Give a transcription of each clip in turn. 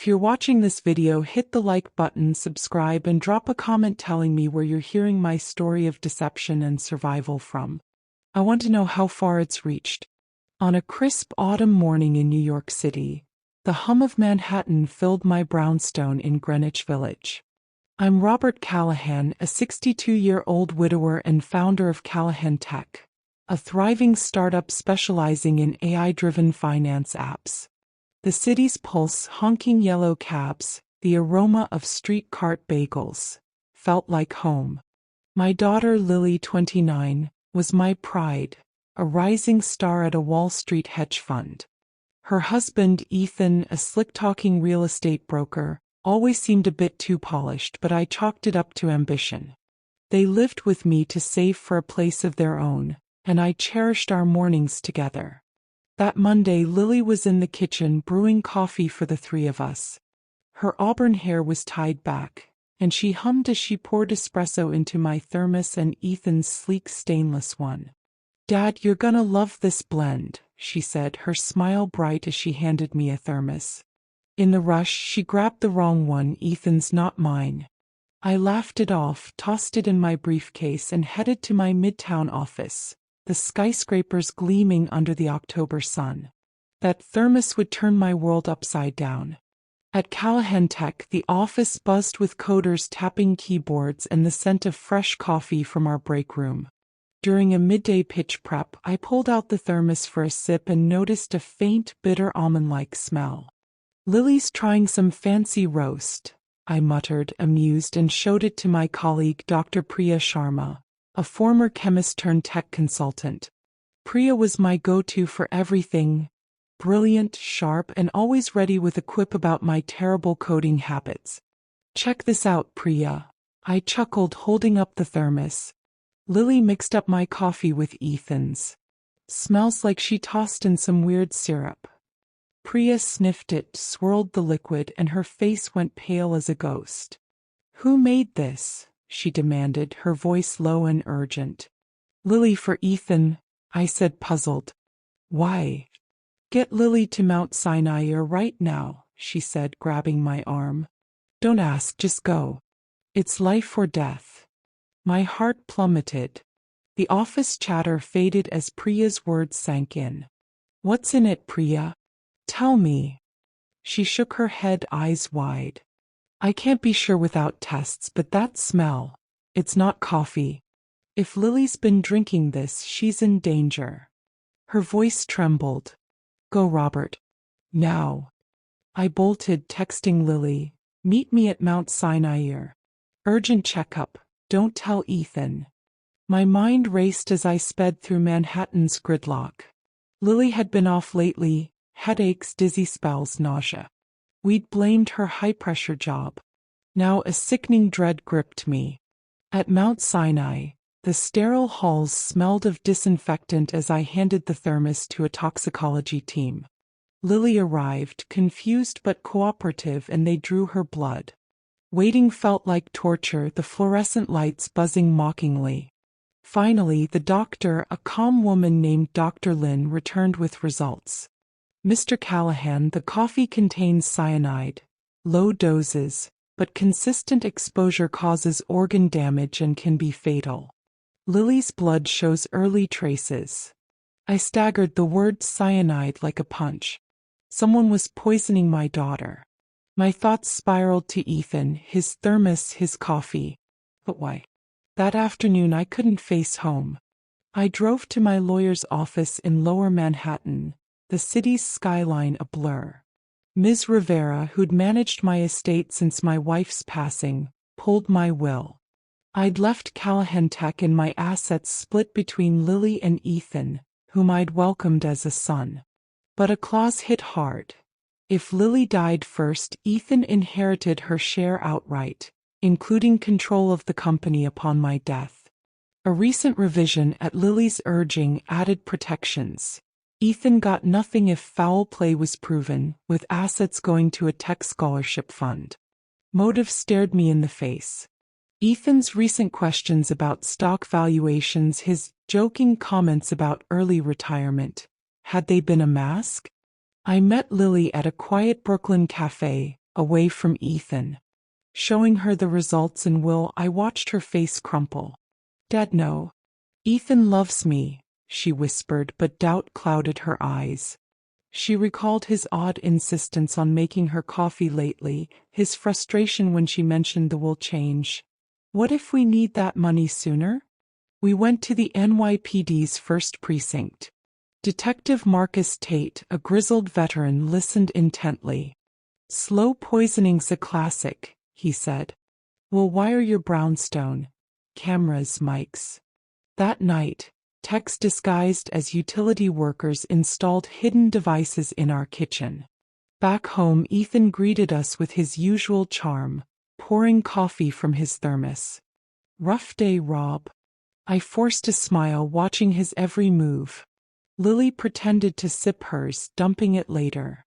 If you're watching this video, hit the like button, subscribe, and drop a comment telling me where you're hearing my story of deception and survival from. I want to know how far it's reached. On a crisp autumn morning in New York City, the hum of Manhattan filled my brownstone in Greenwich Village. I'm Robert Callahan, a 62-year-old widower and founder of Callahan Tech, a thriving startup specializing in AI-driven finance apps. The city's pulse, honking yellow cabs, the aroma of street cart bagels, felt like home. My daughter Lily, 29, was my pride, a rising star at a Wall Street hedge fund. Her husband, Ethan, a slick-talking real estate broker, always seemed a bit too polished, but I chalked it up to ambition. They lived with me to save for a place of their own, and I cherished our mornings together. That Monday, Lily was in the kitchen brewing coffee for the three of us. Her auburn hair was tied back, and she hummed as she poured espresso into my thermos and Ethan's sleek stainless one. "Dad, you're gonna love this blend," she said, her smile bright as she handed me a thermos. In the rush, she grabbed the wrong one, Ethan's, not mine. I laughed it off, tossed it in my briefcase, and headed to my Midtown office, the skyscrapers gleaming under the October sun. That thermos would turn my world upside down. At Callahan Tech, the office buzzed with coders tapping keyboards and the scent of fresh coffee from our break room. During a midday pitch prep, I pulled out the thermos for a sip and noticed a faint, bitter almond-like smell. "Lily's trying some fancy roast," I muttered, amused, and showed it to my colleague Dr. Priya Sharma, a former chemist-turned-tech consultant. Priya was my go-to for everything: brilliant, sharp, and always ready with a quip about my terrible coding habits. "Check this out, Priya," I chuckled, holding up the thermos. "Lily mixed up my coffee with Ethan's. Smells like she tossed in some weird syrup." Priya sniffed it, swirled the liquid, and her face went pale as a ghost. "Who made this?" she demanded, her voice low and urgent. "Lily for Ethan," I said, puzzled. "Why?" "Get Lily to Mount Sinai right now," she said, grabbing my arm. "Don't ask, just go. It's life or death." My heart plummeted. The office chatter faded as Priya's words sank in. "What's in it, Priya? Tell me." She shook her head, eyes wide. "I can't be sure without tests, but that smell, it's not coffee. If Lily's been drinking this, she's in danger." Her voice trembled. "Go, Robert. Now." I bolted, texting Lily, "Meet me at Mount Sinai. Urgent checkup. Don't tell Ethan." My mind raced as I sped through Manhattan's gridlock. Lily had been off lately, headaches, dizzy spells, nausea. We'd blamed her high-pressure job. Now a sickening dread gripped me. At Mount Sinai, the sterile halls smelled of disinfectant as I handed the thermos to a toxicology team. Lily arrived, confused but cooperative, and they drew her blood. Waiting felt like torture, the fluorescent lights buzzing mockingly. Finally, the doctor, a calm woman named Dr. Lin, returned with results. "Mr. Callahan, the coffee contains cyanide. Low doses, but consistent exposure causes organ damage and can be fatal. Lily's blood shows early traces." I staggered, the word cyanide like a punch. Someone was poisoning my daughter. My thoughts spiraled to Ethan, his thermos, his coffee. But why? That afternoon I couldn't face home. I drove to my lawyer's office in Lower Manhattan, the city's skyline a blur. Ms. Rivera, who'd managed my estate since my wife's passing, pulled my will. I'd left Callahan Tech and my assets split between Lily and Ethan, whom I'd welcomed as a son. But a clause hit hard. If Lily died first, Ethan inherited her share outright, including control of the company upon my death. A recent revision, at Lily's urging, added protections. Ethan got nothing if foul play was proven, with assets going to a tech scholarship fund. Motive stared me in the face. Ethan's recent questions about stock valuations, his joking comments about early retirement, had they been a mask? I met Lily at a quiet Brooklyn cafe, away from Ethan. Showing her the results in will, I watched her face crumple. Dad, no. Ethan loves me, she whispered, but doubt clouded her eyes. She recalled his odd insistence on making her coffee lately, his frustration when she mentioned the will change. What if we need that money sooner? We went to the NYPD's first precinct. Detective Marcus Tate, a grizzled veteran, listened intently. Slow poisoning's a classic, he said. We'll wire your brownstone. Cameras, mics. That night, techs disguised as utility workers installed hidden devices in our kitchen. Back home, Ethan greeted us with his usual charm, pouring coffee from his thermos. Rough day, Rob. I forced a smile watching his every move. Lily pretended to sip hers, dumping it later.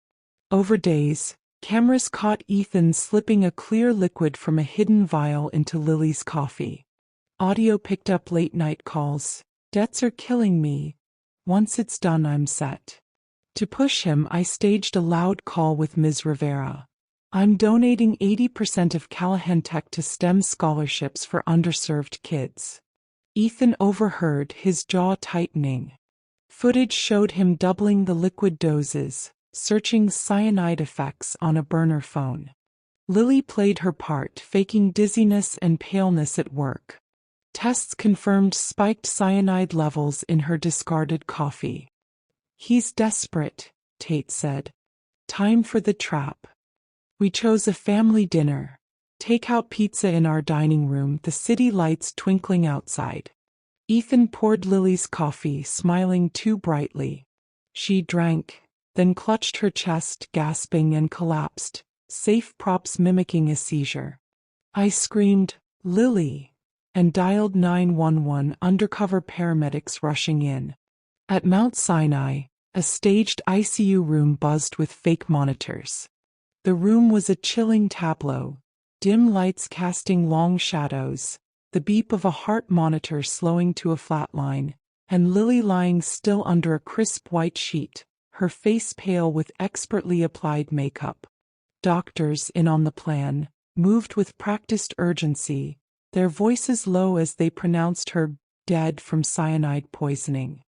Over days, cameras caught Ethan slipping a clear liquid from a hidden vial into Lily's coffee. Audio picked up late-night calls. Debts are killing me. Once it's done, I'm set. To push him, I staged a loud call with Ms. Rivera. I'm donating 80% of Callahan Tech to STEM scholarships for underserved kids. Ethan overheard, his jaw tightening. Footage showed him doubling the liquid doses, searching cyanide effects on a burner phone. Lily played her part, faking dizziness and paleness at work. Tests confirmed spiked cyanide levels in her discarded coffee. He's desperate, Tate said. Time for the trap. We chose a family dinner. Take-out pizza in our dining room, the city lights twinkling outside. Ethan poured Lily's coffee, smiling too brightly. She drank, then clutched her chest, gasping, and collapsed, safe props mimicking a seizure. I screamed, Lily, and dialed 911, undercover paramedics rushing in. At Mount Sinai, a staged ICU room buzzed with fake monitors. The room was a chilling tableau, dim lights casting long shadows, the beep of a heart monitor slowing to a flat line, and Lily lying still under a crisp white sheet, her face pale with expertly applied makeup. Doctors, in on the plan, moved with practiced urgency, their voices low as they pronounced her dead from cyanide poisoning.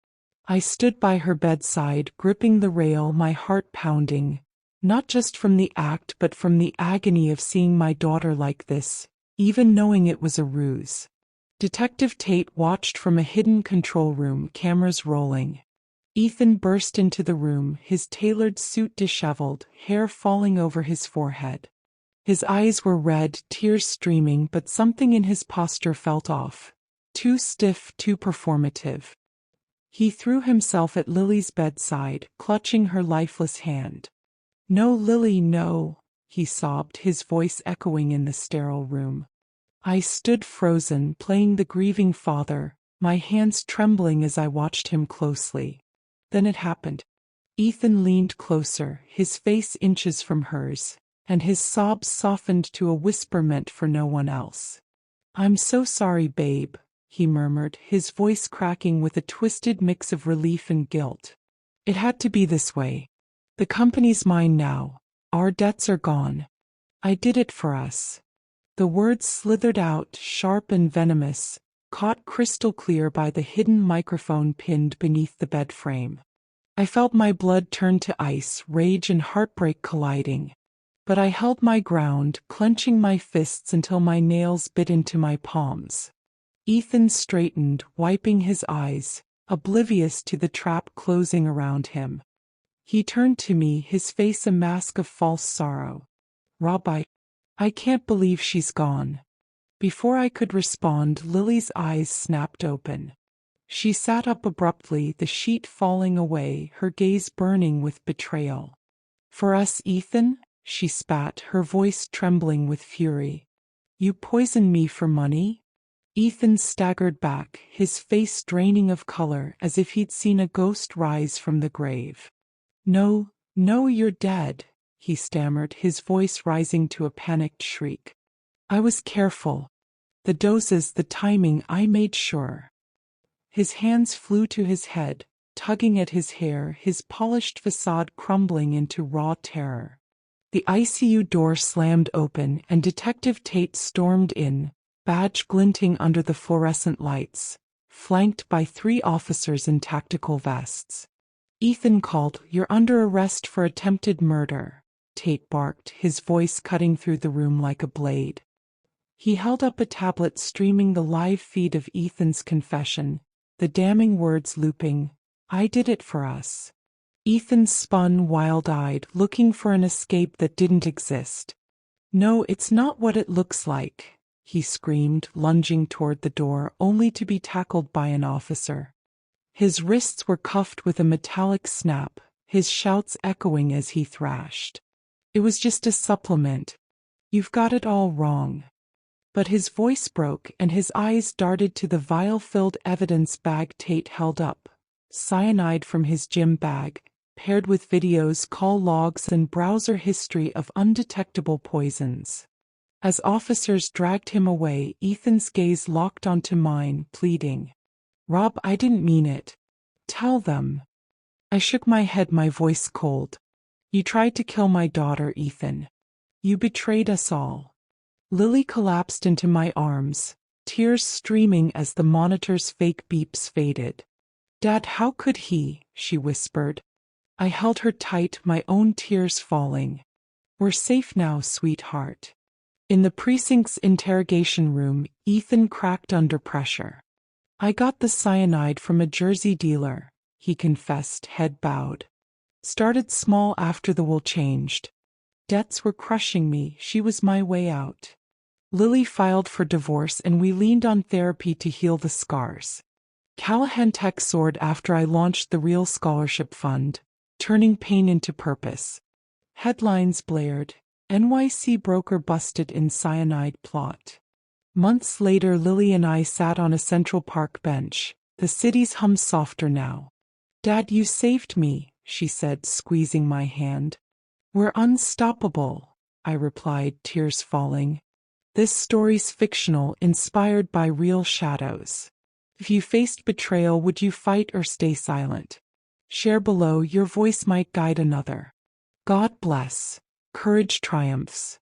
I stood by her bedside, gripping the rail, my heart pounding, not just from the act but from the agony of seeing my daughter like this, even knowing it was a ruse. Detective Tate watched from a hidden control room, cameras rolling. Ethan burst into the room, his tailored suit disheveled, hair falling over his forehead. His eyes were red, tears streaming, but something in his posture felt off. Too stiff, too performative. He threw himself at Lily's bedside, clutching her lifeless hand. No, Lily, no, he sobbed, his voice echoing in the sterile room. I stood frozen, playing the grieving father, my hands trembling as I watched him closely. Then it happened. Ethan leaned closer, his face inches from hers, and his sobs softened to a whisper meant for no one else. I'm so sorry, babe, he murmured, his voice cracking with a twisted mix of relief and guilt. It had to be this way. The company's mine now. Our debts are gone. I did it for us. The words slithered out, sharp and venomous, caught crystal clear by the hidden microphone pinned beneath the bed frame. I felt my blood turn to ice, rage and heartbreak colliding. But I held my ground, clenching my fists until my nails bit into my palms. Ethan straightened, wiping his eyes, oblivious to the trap closing around him. He turned to me, his face a mask of false sorrow. Rob, I can't believe she's gone. Before I could respond, Lily's eyes snapped open. She sat up abruptly, the sheet falling away, her gaze burning with betrayal. For us, Ethan? She spat, her voice trembling with fury. You poisoned me for money? Ethan staggered back, his face draining of color as if he'd seen a ghost rise from the grave. No, you're dead, he stammered, his voice rising to a panicked shriek. I was careful. The doses, the timing, I made sure. His hands flew to his head, tugging at his hair, his polished facade crumbling into raw terror. The ICU door slammed open and Detective Tate stormed in, badge glinting under the fluorescent lights, flanked by 3 officers in tactical vests. "Ethan called, you're under arrest for attempted murder," Tate barked, his voice cutting through the room like a blade. He held up a tablet streaming the live feed of Ethan's confession, the damning words looping, "I did it for us." Ethan spun wild-eyed, looking for an escape that didn't exist. "No, it's not what it looks like," he screamed, lunging toward the door, only to be tackled by an officer. His wrists were cuffed with a metallic snap, his shouts echoing as he thrashed. "It was just a supplement. You've got it all wrong." But his voice broke and his eyes darted to the vial-filled evidence bag Tate held up. Cyanide from his gym bag, paired with videos, call logs, and browser history of undetectable poisons. As officers dragged him away, Ethan's gaze locked onto mine, pleading, "Rob, I didn't mean it. Tell them." I shook my head, my voice cold. "You tried to kill my daughter, Ethan. You betrayed us all." Lily collapsed into my arms, tears streaming as the monitor's fake beeps faded. "Dad, how could he?" she whispered. I held her tight, my own tears falling. "We're safe now, sweetheart." In the precinct's interrogation room, Ethan cracked under pressure. "I got the cyanide from a Jersey dealer," he confessed, head bowed. "Started small after the will changed. Debts were crushing me, she was my way out. Lily filed for divorce and we leaned on therapy to heal the scars. Callahan tech soared after I launched the Real Scholarship Fund, turning pain into purpose. Headlines blared, "NYC broker busted in cyanide plot." Months later, Lily and I sat on a Central Park bench. The city's hum softer now. "Dad, you saved me," she said, squeezing my hand. "We're unstoppable," I replied, tears falling. This story's fictional, inspired by real shadows. If you faced betrayal, would you fight or stay silent? Share below, your voice might guide another. God bless. Courage triumphs.